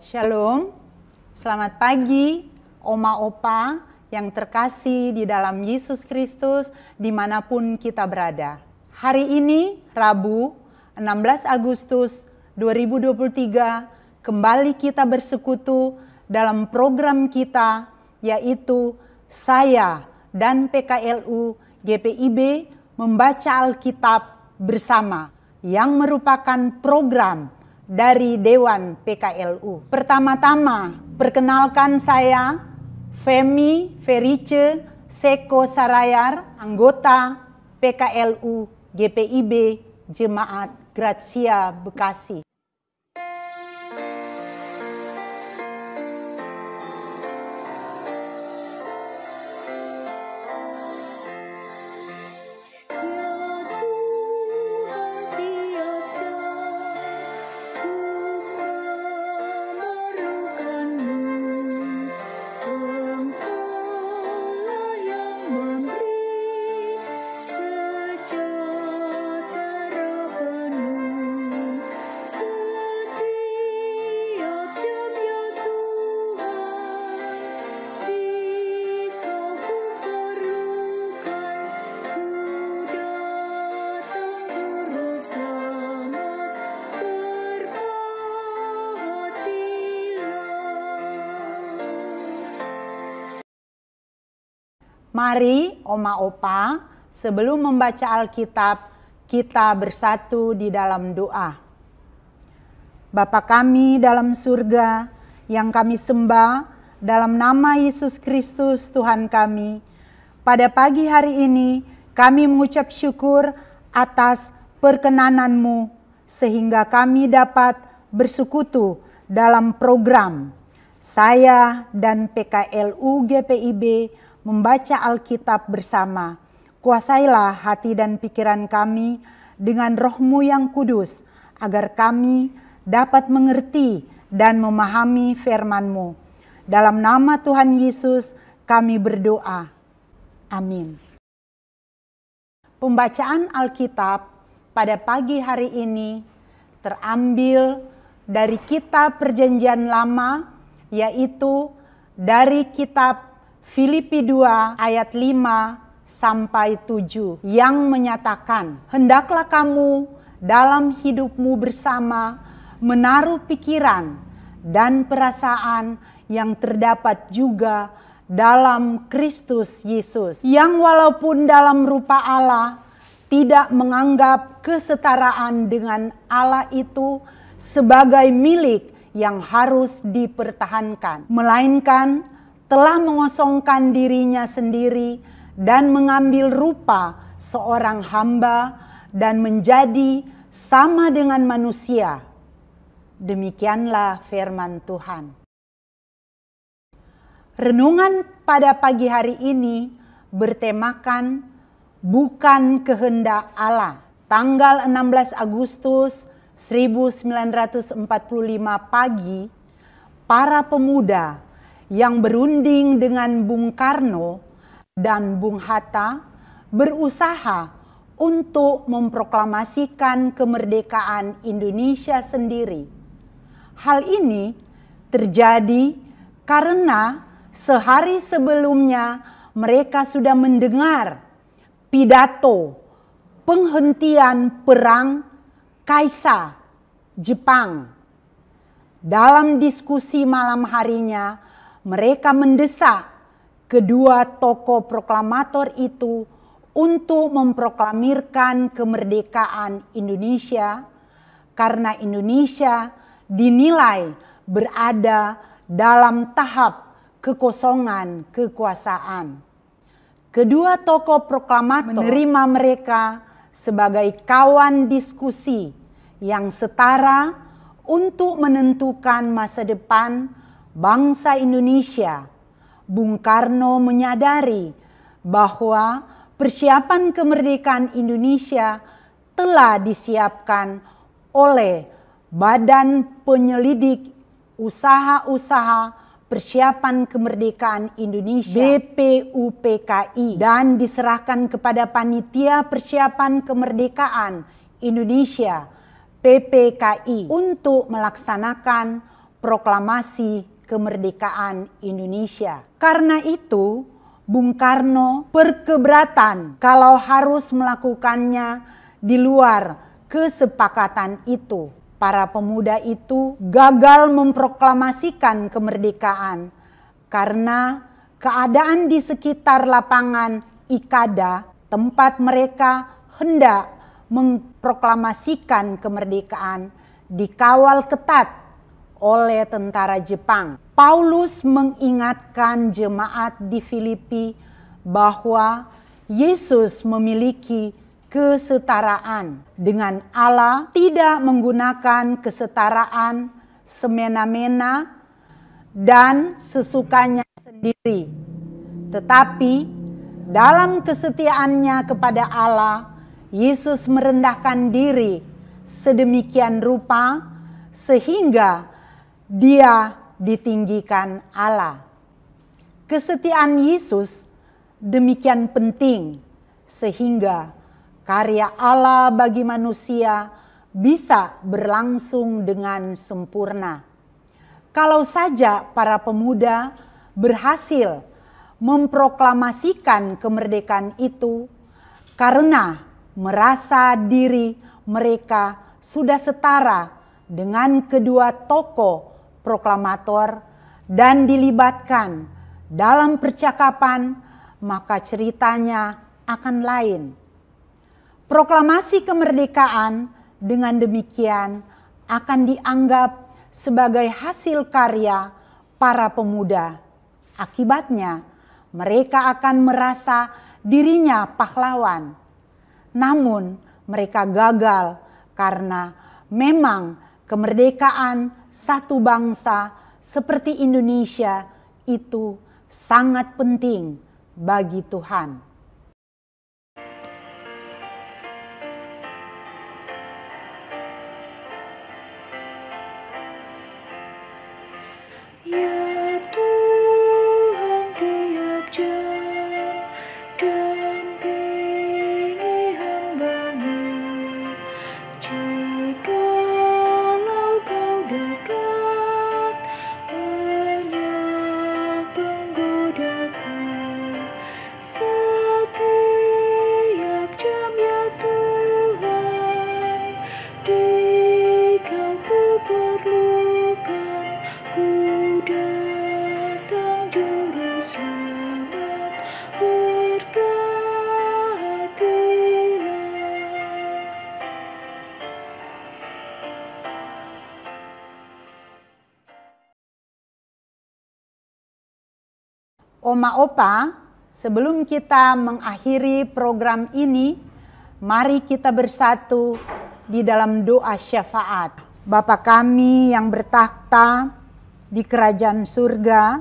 Shalom, selamat pagi Oma Opa yang terkasih di dalam Yesus Kristus dimanapun kita berada. Hari ini Rabu 16 Agustus 2023 kembali kita bersekutu dalam program kita yaitu saya dan PKLU GPIB membaca Alkitab bersama yang merupakan program dari Dewan PKLU. Pertama-tama, perkenalkan saya Femi Ferice Seko Sarayar, anggota PKLU GPIB Jemaat Gracia Bekasi. Mari Oma Opa, sebelum membaca Alkitab, kita bersatu di dalam doa. Bapa kami dalam surga, yang kami sembah dalam nama Yesus Kristus Tuhan kami, pada pagi hari ini kami mengucap syukur atas perkenanan-Mu, sehingga kami dapat bersekutu dalam program saya dan PKLU GPIB membaca Alkitab bersama. Kuasailah hati dan pikiran kami dengan Roh-Mu yang kudus, agar kami dapat mengerti dan memahami firman-Mu. Dalam nama Tuhan Yesus kami berdoa. Amin. Pembacaan Alkitab pada pagi hari ini terambil dari kitab Perjanjian Lama, yaitu dari kitab Filipi 2 ayat 5 sampai 7 yang menyatakan, hendaklah kamu dalam hidupmu bersama menaruh pikiran dan perasaan yang terdapat juga dalam Kristus Yesus, yang walaupun dalam rupa Allah tidak menganggap kesetaraan dengan Allah itu sebagai milik yang harus dipertahankan, melainkan telah mengosongkan dirinya sendiri dan mengambil rupa seorang hamba dan menjadi sama dengan manusia. Demikianlah firman Tuhan. Renungan pada pagi hari ini bertemakan bukan kehendak Allah. Tanggal 16 Agustus 1945 pagi, para pemuda yang berunding dengan Bung Karno dan Bung Hatta berusaha untuk memproklamasikan kemerdekaan Indonesia sendiri. Hal ini terjadi karena sehari sebelumnya mereka sudah mendengar pidato penghentian perang Kaisar Jepang. Dalam diskusi malam harinya, mereka mendesak kedua tokoh proklamator itu untuk memproklamirkan kemerdekaan Indonesia karena Indonesia dinilai berada dalam tahap kekosongan kekuasaan. Kedua tokoh proklamator menerima mereka sebagai kawan diskusi yang setara untuk menentukan masa depan bangsa Indonesia. Bung Karno menyadari bahwa persiapan kemerdekaan Indonesia telah disiapkan oleh Badan Penyelidik Usaha-usaha Persiapan Kemerdekaan Indonesia BPUPKI dan diserahkan kepada Panitia Persiapan Kemerdekaan Indonesia PPKI untuk melaksanakan proklamasi kemerdekaan Indonesia. Karena itu, Bung Karno berkeberatan kalau harus melakukannya di luar kesepakatan itu. Para pemuda itu gagal memproklamasikan kemerdekaan karena keadaan di sekitar lapangan Ikada, tempat mereka hendak memproklamasikan kemerdekaan, dikawal ketat oleh tentara Jepang. Paulus mengingatkan jemaat di Filipi bahwa Yesus memiliki kesetaraan dengan Allah, tidak menggunakan kesetaraan semena-mena dan sesukanya sendiri, tetapi dalam kesetiaannya kepada Allah, Yesus merendahkan diri sedemikian rupa sehingga Dia ditinggikan Allah. Kesetiaan Yesus demikian penting sehingga karya Allah bagi manusia bisa berlangsung dengan sempurna. Kalau saja para pemuda berhasil memproklamasikan kemerdekaan itu karena merasa diri mereka sudah setara dengan kedua tokoh proklamator dan dilibatkan dalam percakapan, maka ceritanya akan lain. Proklamasi kemerdekaan dengan demikian akan dianggap sebagai hasil karya para pemuda. Akibatnya, mereka akan merasa dirinya pahlawan. Namun, mereka gagal karena memang kemerdekaan satu bangsa seperti Indonesia itu sangat penting bagi Tuhan. Ya Tuhan, tiap jam dampingi hamba-Mu. Jikalau Kau dekat, banyak penggodaku. Setiap jam ya Tuhan, di Kau ku perlukan. Ku datang juru selamat, berkatilah. Oma Opa, sebelum kita mengakhiri program ini, mari kita bersatu di dalam doa syafaat. Bapa kami yang bertakhta di kerajaan surga,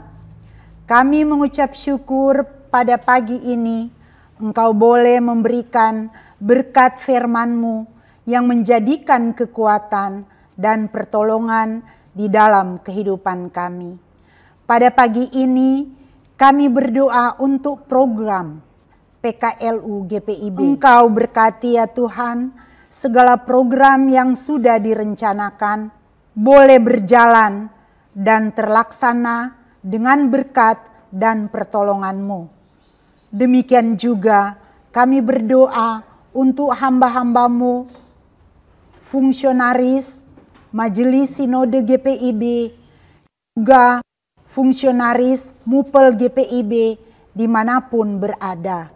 kami mengucap syukur pada pagi ini Engkau boleh memberikan berkat firman-Mu yang menjadikan kekuatan dan pertolongan di dalam kehidupan kami. Pada pagi ini kami berdoa untuk program PKLU GPIB. Engkau berkati ya Tuhan, segala program yang sudah direncanakan boleh berjalan dan terlaksana dengan berkat dan pertolongan-Mu. Demikian juga kami berdoa untuk hamba-hamba-Mu, fungsionaris Majelis Sinode GPIB, juga fungsionaris MUPEL GPIB dimanapun berada.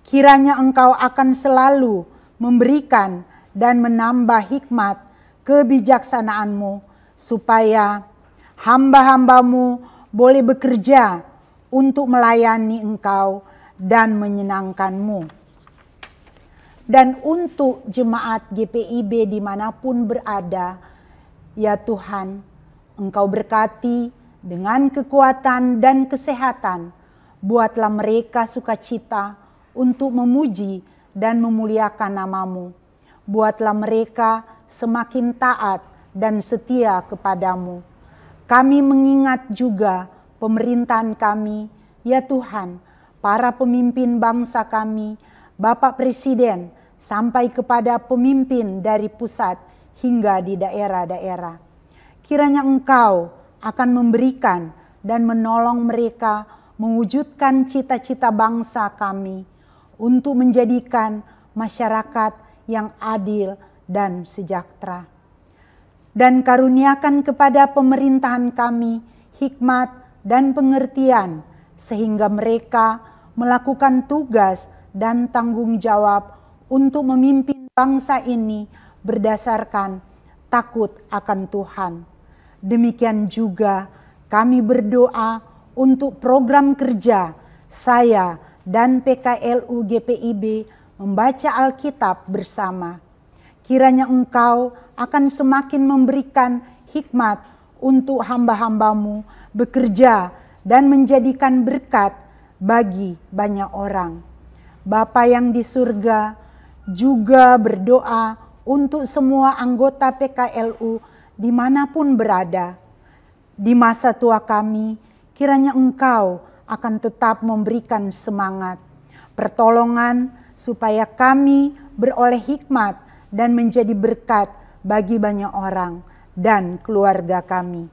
Kiranya Engkau akan selalu memberikan dan menambah hikmat kebijaksanaan-Mu supaya hamba-hamba-Mu boleh bekerja untuk melayani Engkau dan menyenangkan-Mu. Dan untuk jemaat GPIB dimanapun berada, ya Tuhan, Engkau berkati dengan kekuatan dan kesehatan. Buatlah mereka sukacita untuk memuji dan memuliakan nama-Mu. Buatlah mereka semakin taat dan setia kepadamu. Kami mengingat juga pemerintahan kami, ya Tuhan, para pemimpin bangsa kami, Bapak Presiden, sampai kepada pemimpin dari pusat hingga di daerah-daerah. Kiranya Engkau akan memberikan dan menolong mereka mewujudkan cita-cita bangsa kami untuk menjadikan masyarakat yang adil dan sejahtera. Dan karuniakan kepada pemerintahan kami hikmat dan pengertian sehingga mereka melakukan tugas dan tanggung jawab untuk memimpin bangsa ini berdasarkan takut akan Tuhan. Demikian juga kami berdoa untuk program kerja saya dan PKLU GPIB membaca Alkitab bersama. Kiranya Engkau akan semakin memberikan hikmat untuk hamba-hambamu bekerja dan menjadikan berkat bagi banyak orang. Bapa yang di surga juga berdoa untuk semua anggota PKLU dimanapun berada. Di masa tua kami, kiranya Engkau akan tetap memberikan semangat, pertolongan supaya kami beroleh hikmat dan menjadi berkat bagi banyak orang dan keluarga kami.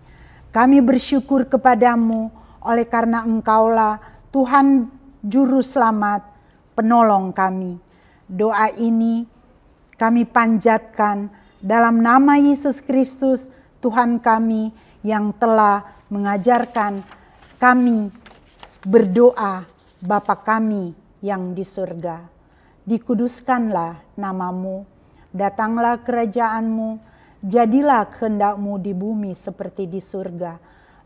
Kami bersyukur kepadamu oleh karena Engkaulah Tuhan Juru Selamat, penolong kami. Doa ini kami panjatkan dalam nama Yesus Kristus, Tuhan kami yang telah mengajarkan kami berdoa, Bapa kami yang di surga. Dikuduskanlah namamu, datanglah kerajaanmu, jadilah kehendak-Mu di bumi seperti di surga.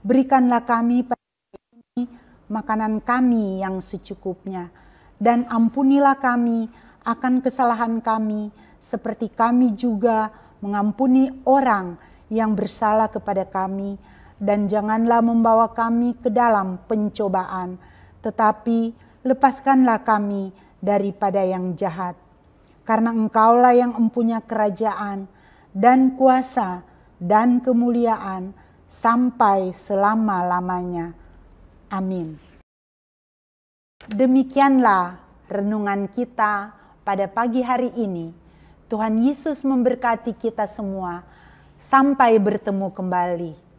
Berikanlah kami pada hari ini makanan kami yang secukupnya, dan ampunilah kami akan kesalahan kami, seperti kami juga mengampuni orang yang bersalah kepada kami, dan janganlah membawa kami ke dalam pencobaan, tetapi lepaskanlah kami daripada yang jahat. Karena Engkaulah yang empunya kerajaan dan kuasa dan kemuliaan sampai selama-lamanya. Amin. Demikianlah renungan kita pada pagi hari ini. Tuhan Yesus memberkati kita semua. Sampai bertemu kembali.